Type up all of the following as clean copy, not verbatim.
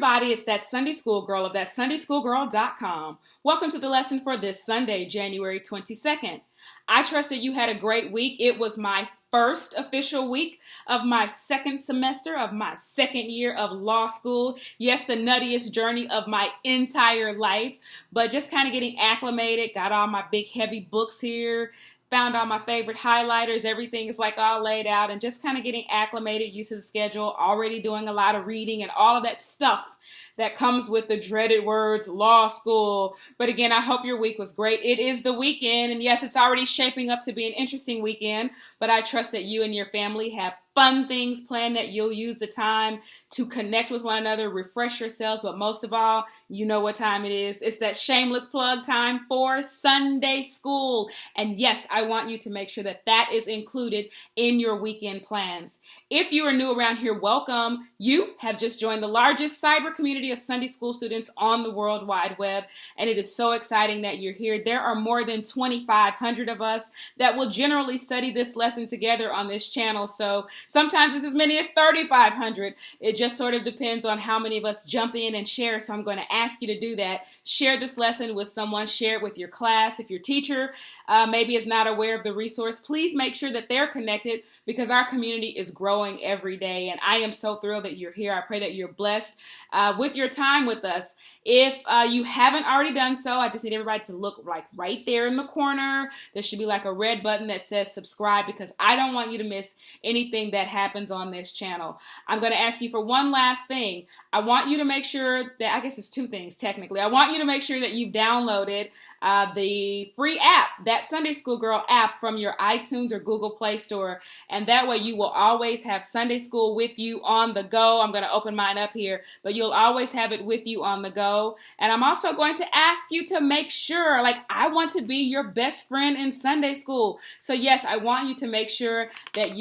everybody, it's that Sunday School Girl of thatsundayschoolgirl.com. Welcome to the lesson for this Sunday, January 22nd. I trust that you had a great week. It was my first official week of my second semester of my second year of law school. Yes, the nuttiest journey of my entire life, but just kind of getting acclimated, got all my big heavy books here, found all my favorite highlighters. Everything is like all laid out and just kind of getting acclimated, used to the schedule, already doing a lot of reading and all of that stuff that comes with the dreaded words law school. But again, I hope your week was great. It is the weekend, and yes, it's already shaping up to be an interesting weekend, but I trust that you and your family have fun things planned, that you'll use the time to connect with one another, refresh yourselves, but most of all, you know what time it is. It's that shameless plug time for Sunday school. And yes, I want you to make sure that that is included in your weekend plans. If you are new around here, welcome. You have just joined the largest cyber community of Sunday school students on the World Wide Web, and it is so exciting that you're here. There are more than 2,500 of us that will generally study this lesson together on this channel, so sometimes it's as many as 3,500. It just sort of depends on how many of us jump in and share. So I'm going to ask you to do that. Share this lesson with someone. Share it with your class. If your teacher maybe is not aware of the resource, please make sure that they're connected, because our community is growing every day. And I am so thrilled that you're here. I pray that you're blessed with your time with us. If you haven't already done so, I just need everybody to look like right there in the corner. There should be like a red button that says subscribe, because I don't want you to miss anything that happens on this channel. I'm going to ask you for one last thing. I want you to make sure that, I guess it's two things technically. I want you to make sure that you've downloaded the free app, that Sunday School Girl app, from your iTunes or Google Play Store. And that way you will always have Sunday School with you on the go. I'm going to open mine up here, but you'll always have it with you on the go. And I'm also going to ask you to make sure, like, I want to be your best friend in Sunday school. So yes, I want you to make sure that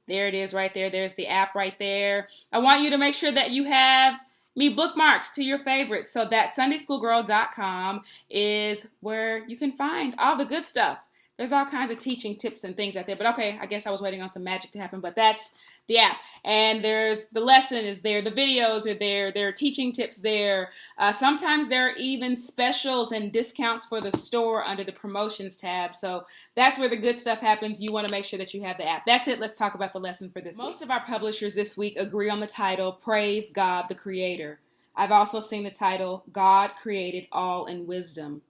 there it is right there. There's the app right there. I want you to make sure that you have me bookmarked to your favorites. So that sundayschoolgirl.com is where you can find all the good stuff. There's all kinds of teaching tips and things out there. But okay, I guess I was waiting on some magic to happen, but that's the app. And there's the lesson is there. The videos are there. There are teaching tips there. Sometimes there are even specials and discounts for the store under the promotions tab. So that's where the good stuff happens. You want to make sure that you have the app. That's it. Let's talk about the lesson for this week. Most of our publishers this week agree on the title, Praise God the Creator. I've also seen the title, God Created All in Wisdom.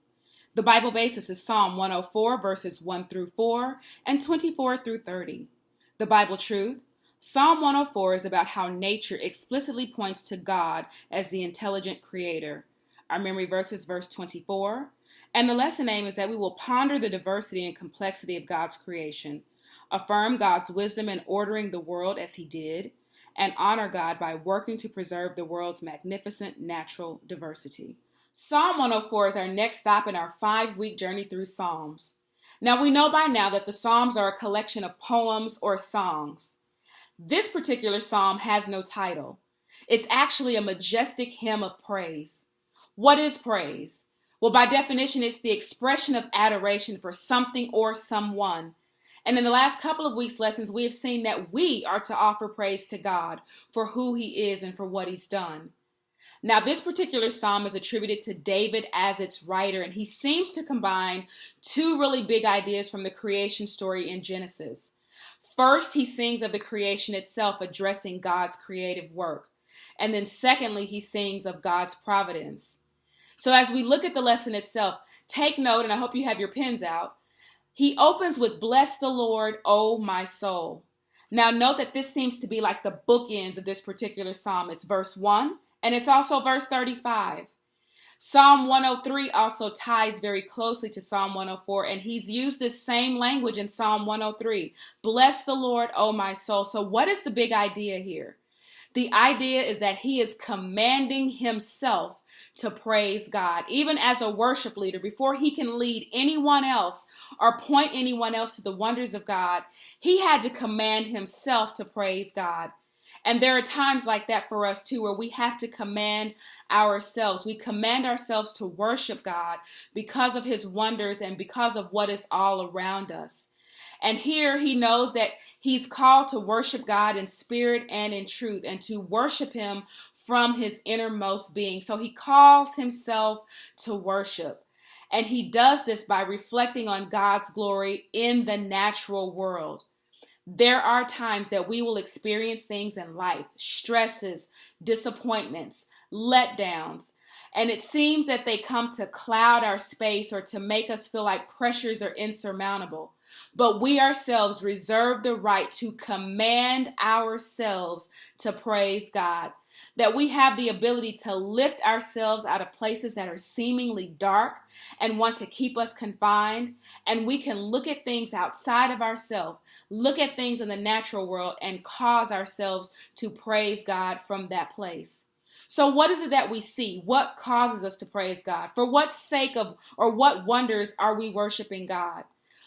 The Bible basis is Psalm 104, verses 1 through 4 and 24 through 30. The Bible truth, Psalm 104 is about how nature explicitly points to God as the intelligent creator. Our memory verse is verse 24. And the lesson aim is that we will ponder the diversity and complexity of God's creation, affirm God's wisdom in ordering the world as he did, and honor God by working to preserve the world's magnificent natural diversity. Psalm 104 is our next stop in our 5-week journey through Psalms. Now, we know by now that the Psalms are a collection of poems or songs. This particular psalm has no title. It's actually a majestic hymn of praise. What is praise? Well, by definition, it's the expression of adoration for something or someone. And in the last couple of weeks' lessons, we have seen that we are to offer praise to God for who he is and for what he's done. Now, this particular psalm is attributed to David as its writer, and he seems to combine two really big ideas from the creation story in Genesis. First, he sings of the creation itself, addressing God's creative work. And then secondly, he sings of God's providence. So as we look at the lesson itself, take note, and I hope you have your pens out. He opens with, "Bless the Lord, O my soul." Now note that this seems to be like the bookends of this particular psalm. It's verse 1, and it's also verse 35. Psalm 103 also ties very closely to Psalm 104, and he's used this same language in Psalm 103. Bless the Lord, O my soul. So what is the big idea here? The idea is that he is commanding himself to praise God. Even as a worship leader, before he can lead anyone else or point anyone else to the wonders of God, he had to command himself to praise God. And there are times like that for us too, where we have to command ourselves. We command ourselves to worship God because of his wonders and because of what is all around us. And here he knows that he's called to worship God in spirit and in truth, and to worship him from his innermost being. So he calls himself to worship. And he does this by reflecting on God's glory in the natural world. There are times that we will experience things in life, stresses, disappointments, letdowns, and it seems that they come to cloud our space or to make us feel like pressures are insurmountable. But we ourselves reserve the right to command ourselves to praise God. That we have the ability to lift ourselves out of places that are seemingly dark and want to keep us confined. And we can look at things outside of ourselves, look at things in the natural world, and cause ourselves to praise God from that place. So what is it that we see? What causes us to praise God? For what sake of, or what wonders are we worshiping God?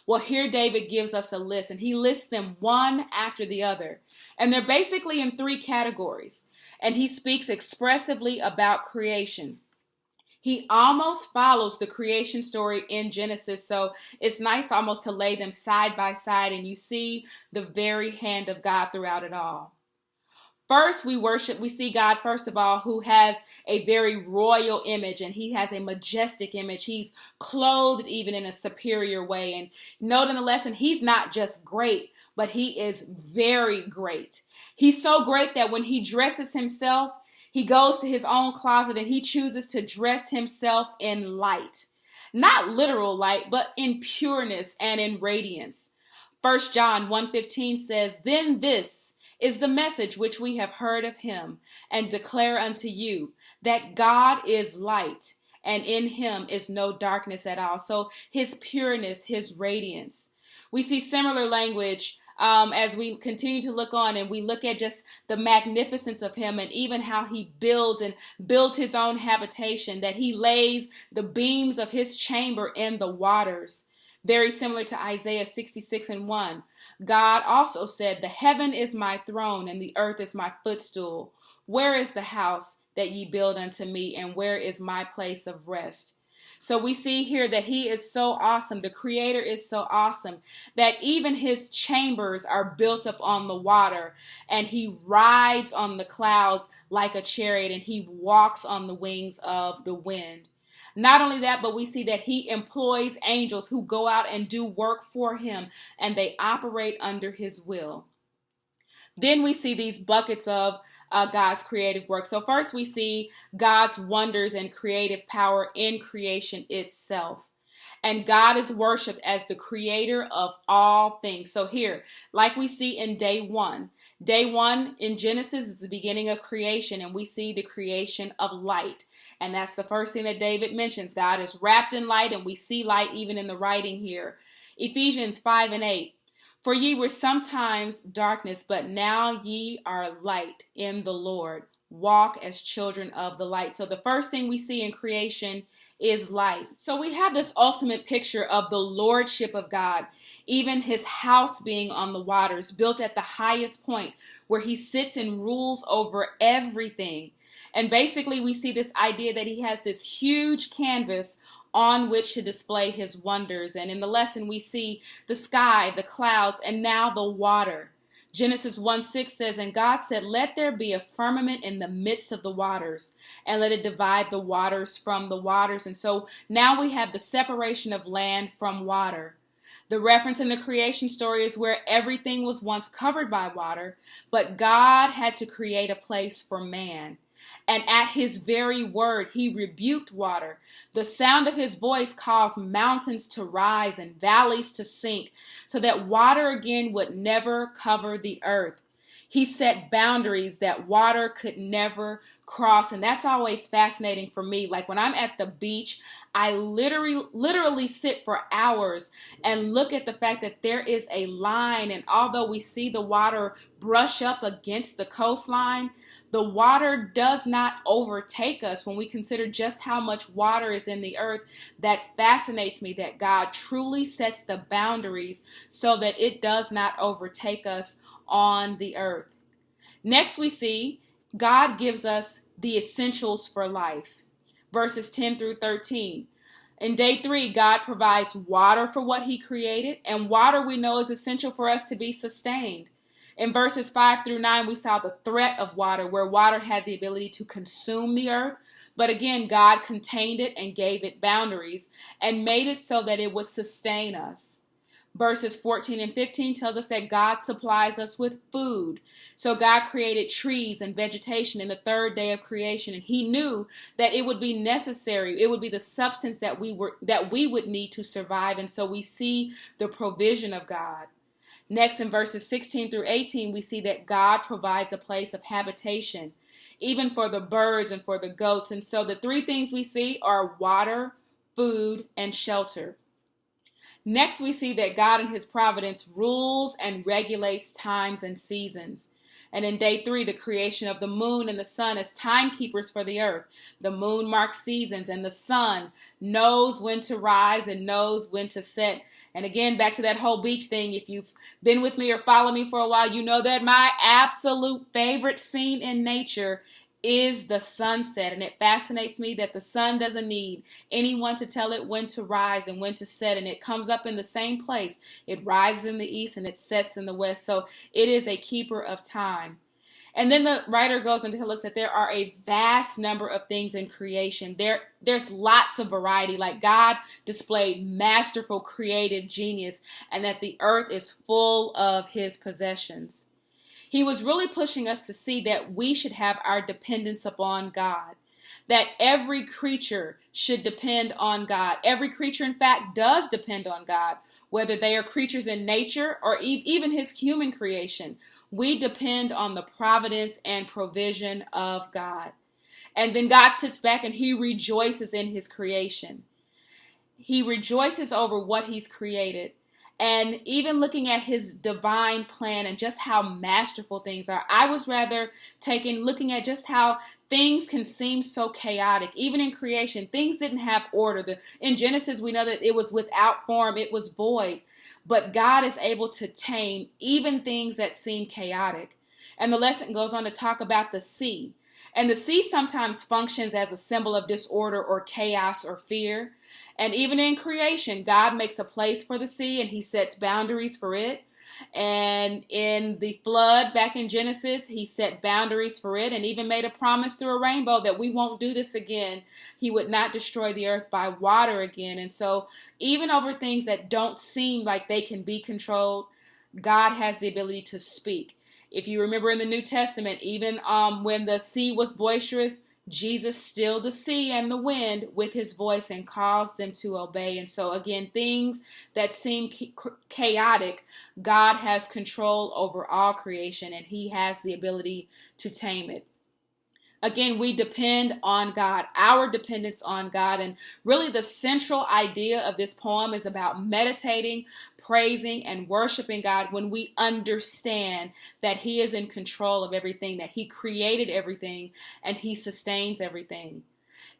Well, here David gives us a list, and he lists them one after the other. And they're basically in three categories. And he speaks expressively about creation. He almost follows the creation story in Genesis, so it's nice almost to lay them side by side, and you see the very hand of God throughout it all. First, we see God, first of all, who has a very royal image, and he has a majestic image. He's clothed even in a superior way. And note in the lesson, he's not just great, but he is very great. He's so great that when he dresses himself, he goes to his own closet and he chooses to dress himself in light. Not literal light, but in pureness and in radiance. 1 John 1:15 says, "Then this is the message which we have heard of him and declare unto you, that God is light, and in him is no darkness at all." So his pureness, his radiance. We see similar language as we continue to look on, and we look at just the magnificence of him, and even how he builds his own habitation, that he lays the beams of his chamber in the waters. Very similar to Isaiah 66:1. God also said, "The heaven is my throne and the earth is my footstool. Where is the house that ye build unto me, and where is my place of rest?" So we see here that he is so awesome. The creator is so awesome that even his chambers are built up on the water, and he rides on the clouds like a chariot, and he walks on the wings of the wind. Not only that, but we see that he employs angels who go out and do work for him, and they operate under his will. Then we see these buckets of God's creative work. So first we see God's wonders and creative power in creation itself. And God is worshiped as the creator of all things. So here, like we see in day one in Genesis is the beginning of creation, and we see the creation of light. And that's the first thing that David mentions. God is wrapped in light, and we see light even in the writing here. Ephesians 5:8. "For ye were sometimes darkness, but now ye are light in the Lord. Walk as children of the light." So the first thing we see in creation is light. So we have this ultimate picture of the lordship of God, even his house being on the waters, built at the highest point, where he sits and rules over everything. And basically we see this idea that he has this huge canvas on which to display his wonders. And in the lesson we see the sky, the clouds, and now the water. Genesis 1:6 says, "And God said, let there be a firmament in the midst of the waters, and let it divide the waters from the waters." And so now we have the separation of land from water. The reference in the creation story is where everything was once covered by water, but God had to create a place for man. And at his very word, he rebuked water. The sound of his voice caused mountains to rise and valleys to sink, so that water again would never cover the earth. He set boundaries that water could never cross. And that's always fascinating for me. Like when I'm at the beach, I literally sit for hours and look at the fact that there is a line. And although we see the water brush up against the coastline, the water does not overtake us. When we consider just how much water is in the earth, that fascinates me, that God truly sets the boundaries so that it does not overtake us on the earth. Next we see God gives us the essentials for life. Verses 10 through 13. In day 3, God provides water for what he created, and water we know is essential for us to be sustained. In verses 5 through 9, we saw the threat of water, where water had the ability to consume the earth. But again, God contained it and gave it boundaries and made it so that it would sustain us. Verses 14 and 15 tells us that God supplies us with food. So God created trees and vegetation in the 3rd day of creation, and he knew that it would be necessary. It would be the substance that we would need to survive. And so we see the provision of God. Next, in verses 16 through 18, we see that God provides a place of habitation, even for the birds and for the goats. And so the 3 things we see are water, food, and shelter. Next, we see that God in his providence rules and regulates times and seasons. And in day 3, the creation of the moon and the sun as timekeepers for the earth. The moon marks seasons, and the sun knows when to rise and knows when to set. And again, back to that whole beach thing, if you've been with me or followed me for a while, you know that my absolute favorite scene in nature is the sunset. And it fascinates me that the sun doesn't need anyone to tell it when to rise and when to set. And it comes up in the same place. It rises in the east and it sets in the west. So it is a keeper of time. And then the writer goes on to tell us that there are a vast number of things in creation. There's lots of variety, like God displayed masterful creative genius, and that the earth is full of his possessions. He was really pushing us to see that we should have our dependence upon God, that every creature should depend on God. Every creature, in fact, does depend on God, whether they are creatures in nature or even his human creation. We depend on the providence and provision of God. And then God sits back and he rejoices in his creation. He rejoices over what he's created. And even looking at his divine plan and just how masterful things are, I was rather looking at just how things can seem so chaotic. Even in creation, things didn't have order. In Genesis, we know that it was without form, it was void. But God is able to tame even things that seem chaotic. And the lesson goes on to talk about the sea. And the sea sometimes functions as a symbol of disorder or chaos or fear. And even in creation, God makes a place for the sea and he sets boundaries for it. And in the flood back in Genesis, he set boundaries for it and even made a promise through a rainbow that we won't do this again. He would not destroy the earth by water again. And so even over things that don't seem like they can be controlled, God has the ability to speak. If you remember in the New Testament, even when the sea was boisterous, Jesus stilled the sea and the wind with his voice and caused them to obey. And so again, things that seem chaotic, God has control over all creation and he has the ability to tame it. Again, we depend on God, our dependence on God. And really the central idea of this poem is about meditating, praising, and worshiping God when we understand that he is in control of everything, that he created everything, and he sustains everything.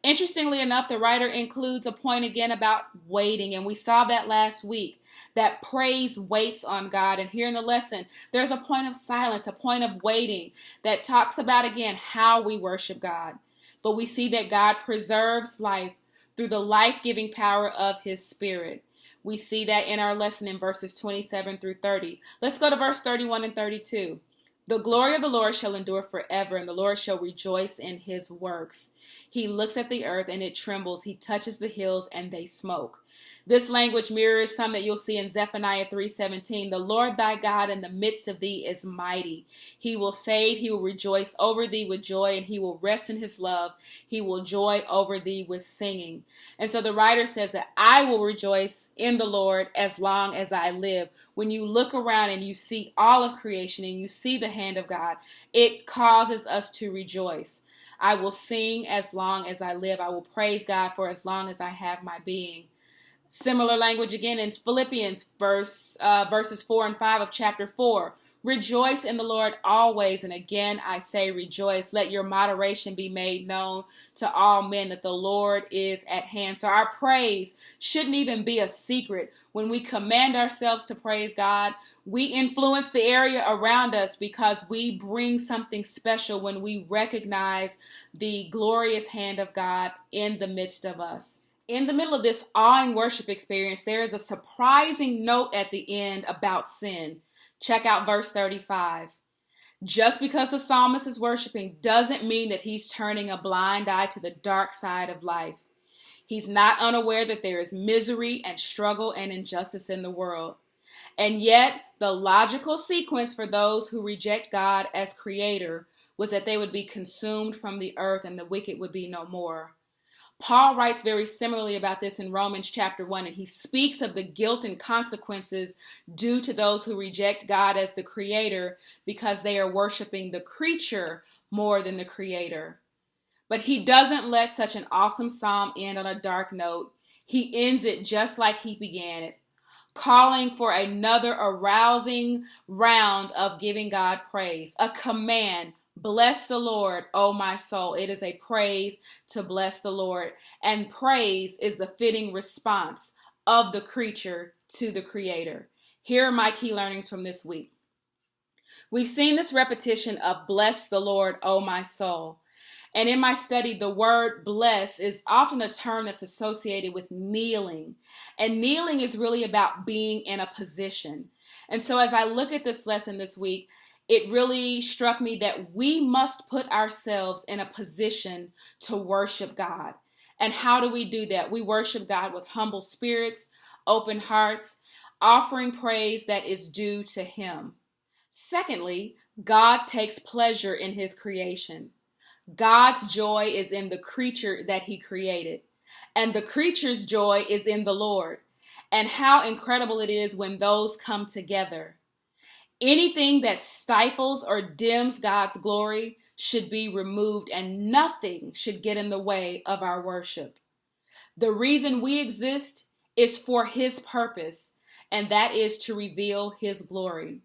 Interestingly enough, the writer includes a point again about waiting, and we saw that last week, that praise waits on God. And here in the lesson, there's a point of silence, a point of waiting that talks about, again, how we worship God. But we see that God preserves life through the life-giving power of his Spirit. We see that in our lesson in verses 27 through 30. Let's go to verse 31 and 32. The glory of the Lord shall endure forever, and the Lord shall rejoice in his works. He looks at the earth and it trembles. He touches the hills and they smoke. This language mirrors some that you'll see in Zephaniah 3:17. The Lord thy God in the midst of thee is mighty. He will save, he will rejoice over thee with joy, and he will rest in his love. He will joy over thee with singing. And so the writer says that I will rejoice in the Lord as long as I live. When you look around and you see all of creation and you see the hand of God, it causes us to rejoice. I will sing as long as I live. I will praise God for as long as I have my being. Similar language again in Philippians verses 4 and 5 of chapter 4. Rejoice in the Lord always. And again, I say rejoice. Let your moderation be made known to all men that the Lord is at hand. So our praise shouldn't even be a secret. When we command ourselves to praise God, we influence the area around us because we bring something special when we recognize the glorious hand of God in the midst of us. In the middle of this awing worship experience, there is a surprising note at the end about sin. Check out verse 35. Just because the psalmist is worshiping doesn't mean that he's turning a blind eye to the dark side of life. He's not unaware that there is misery and struggle and injustice in the world. And yet, the logical sequence for those who reject God as creator was that they would be consumed from the earth and the wicked would be no more. Paul writes very similarly about this in Romans chapter 1, and he speaks of the guilt and consequences due to those who reject God as the creator because they are worshiping the creature more than the creator. But he doesn't let such an awesome psalm end on a dark note. He ends it just like he began it, calling for another arousing round of giving God praise, a command. Bless the Lord, O my soul. It is a praise to bless the Lord. And praise is the fitting response of the creature to the creator. Here are my key learnings from this week. We've seen this repetition of bless the Lord, O my soul. And in my study, the word bless is often a term that's associated with kneeling. And kneeling is really about being in a position. And so as I look at this lesson this week, it really struck me that we must put ourselves in a position to worship God. And how do we do that? We worship God with humble spirits, open hearts, offering praise that is due to Him. Secondly, God takes pleasure in His creation. God's joy is in the creature that He created, and the creature's joy is in the Lord. And how incredible it is when those come together. Anything that stifles or dims God's glory should be removed, and nothing should get in the way of our worship. The reason we exist is for His purpose, and that is to reveal His glory.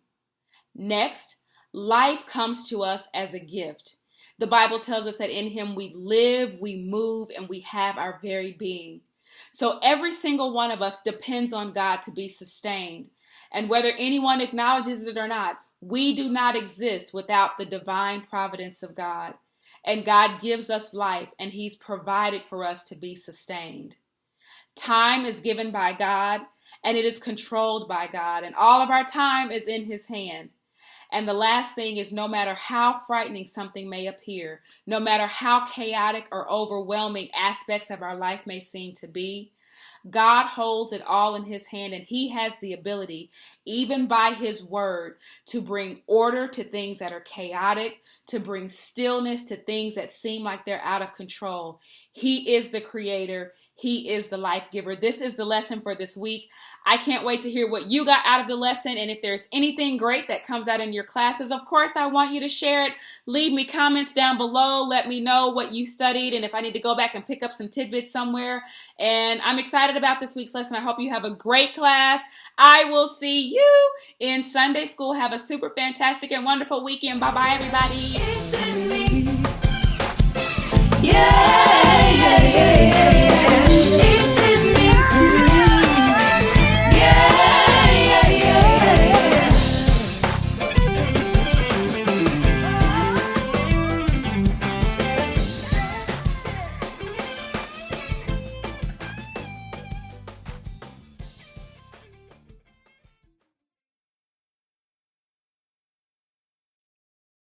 Next, life comes to us as a gift. The Bible tells us that in Him we live, we move, and we have our very being. So every single one of us depends on God to be sustained. And whether anyone acknowledges it or not, we do not exist without the divine providence of God. And God gives us life, and He's provided for us to be sustained. Time is given by God, and it is controlled by God, and all of our time is in His hand. And the last thing is, no matter how frightening something may appear, no matter how chaotic or overwhelming aspects of our life may seem to be, God holds it all in His hand, and He has the ability, even by His word, to bring order to things that are chaotic, to bring stillness to things that seem like they're out of control. He is the creator. He is the life giver. This is the lesson for this week. I can't wait to hear what you got out of the lesson. And if there's anything great that comes out in your classes, of course, I want you to share it. Leave me comments down below. Let me know what you studied and if I need to go back and pick up some tidbits somewhere. And I'm excited about this week's lesson. I hope you have a great class. I will see you in Sunday school. Have a super fantastic and wonderful weekend. Bye-bye, everybody. Yeah, yeah, yeah, yeah.